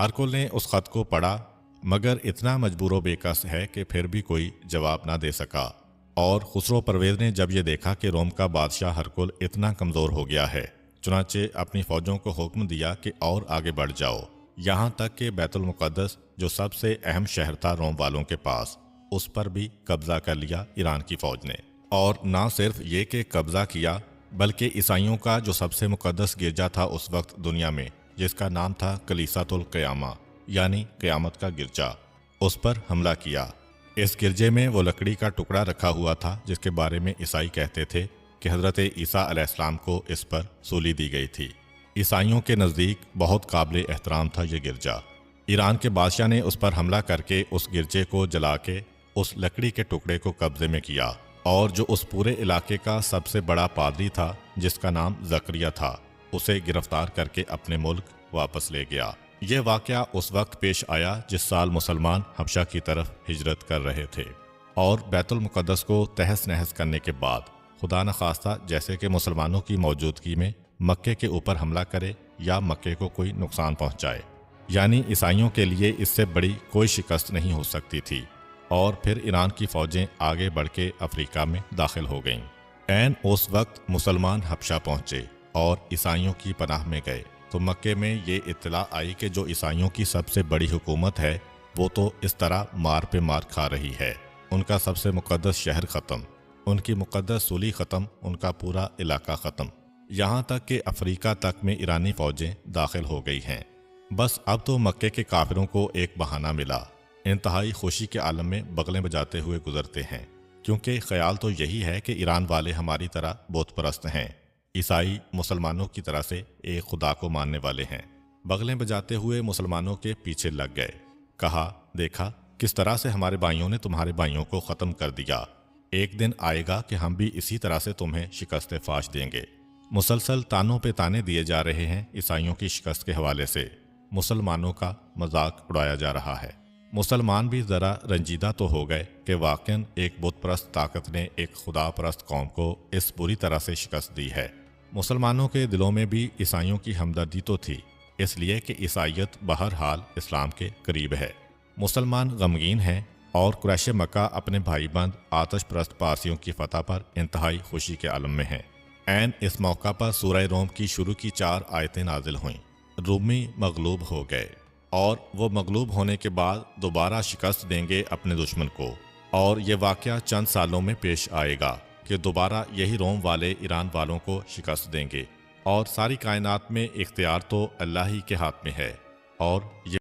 ہرکل نے اس خط کو پڑھا مگر اتنا مجبور و بیکس ہے کہ پھر بھی کوئی جواب نہ دے سکا، اور خسرو پرویز نے جب یہ دیکھا کہ روم کا بادشاہ ہرکل اتنا کمزور ہو گیا ہے، چنانچہ اپنی فوجوں کو حکم دیا کہ اور آگے بڑھ جاؤ، یہاں تک کہ بیت المقدس جو سب سے اہم شہر تھا روم والوں کے پاس، اس پر بھی قبضہ کر لیا ایران کی فوج نے۔ اور نہ صرف یہ کہ قبضہ کیا، بلکہ عیسائیوں کا جو سب سے مقدس گرجا تھا اس وقت دنیا میں، جس کا نام تھا کلیسۃ القیامہ یعنی قیامت کا گرجا، اس پر حملہ کیا۔ اس گرجے میں وہ لکڑی کا ٹکڑا رکھا ہوا تھا جس کے بارے میں عیسائی کہتے تھے کہ حضرت عیسیٰ علیہ السلام کو اس پر سولی دی گئی تھی۔ عیسائیوں کے نزدیک بہت قابل احترام تھا یہ گرجا۔ ایران کے بادشاہ نے اس پر حملہ کر کے اس گرجے کو جلا کے اس لکڑی کے ٹکڑے کو قبضے میں کیا، اور جو اس پورے علاقے کا سب سے بڑا پادری تھا جس کا نام زکریا تھا، اسے گرفتار کر کے اپنے ملک واپس لے گیا۔ یہ واقعہ اس وقت پیش آیا جس سال مسلمان حبشہ کی طرف ہجرت کر رہے تھے، اور بیت المقدس کو تہس نہس کرنے کے بعد خدا نخواستہ جیسے کہ مسلمانوں کی موجودگی میں مکے کے اوپر حملہ کرے یا مکے کو کوئی نقصان پہنچائے، یعنی عیسائیوں کے لیے اس سے بڑی کوئی شکست نہیں ہو سکتی تھی۔ اور پھر ایران کی فوجیں آگے بڑھ کے افریقہ میں داخل ہو گئیں۔ عین اس وقت مسلمان حبشہ پہنچے اور عیسائیوں کی پناہ میں گئے تو مکے میں یہ اطلاع آئی کہ جو عیسائیوں کی سب سے بڑی حکومت ہے وہ تو اس طرح مار پہ مار کھا رہی ہے، ان کا سب سے مقدس شہر ختم، ان کی مقدس سولی ختم، ان کا پورا علاقہ ختم، یہاں تک کہ افریقہ تک میں ایرانی فوجیں داخل ہو گئی ہیں۔ بس اب تو مکے کے کافروں کو ایک بہانہ ملا، انتہائی خوشی کے عالم میں بغلیں بجاتے ہوئے گزرتے ہیں، کیونکہ خیال تو یہی ہے کہ ایران والے ہماری طرح بت پرست ہیں، عیسائی مسلمانوں کی طرح سے ایک خدا کو ماننے والے ہیں۔ بغلیں بجاتے ہوئے مسلمانوں کے پیچھے لگ گئے، کہا دیکھا کس طرح سے ہمارے بھائیوں نے تمہارے بھائیوں کو ختم کر دیا، ایک دن آئے گا کہ ہم بھی اسی طرح سے تمہیں شکست فاش دیں گے۔ مسلسل تانوں پہ تانے دیے جا رہے ہیں عیسائیوں کی شکست کے حوالے سے، مسلمانوں کا مذاق اڑایا جا رہا ہے۔ مسلمان بھی ذرا رنجیدہ تو ہو گئے کہ واقعاً ایک بت پرست طاقت نے ایک خدا پرست قوم کو اس بری طرح سے شکست دی ہے۔ مسلمانوں کے دلوں میں بھی عیسائیوں کی ہمدردی تو تھی، اس لیے کہ عیسائیت بہرحال اسلام کے قریب ہے۔ مسلمان غمگین ہیں اور قریش مکہ اپنے بھائی بند آتش پرست پارسیوں کی فتح پر انتہائی خوشی کے عالم میں ہیں۔ عین اس موقع پر سورہ روم کی شروع کی 4 آیتیں نازل ہوئیں۔ رومی مغلوب ہو گئے، اور وہ مغلوب ہونے کے بعد دوبارہ شکست دیں گے اپنے دشمن کو، اور یہ واقعہ چند سالوں میں پیش آئے گا کہ دوبارہ یہی روم والے ایران والوں کو شکست دیں گے، اور ساری کائنات میں اختیار تو اللہ ہی کے ہاتھ میں ہے، اور یہ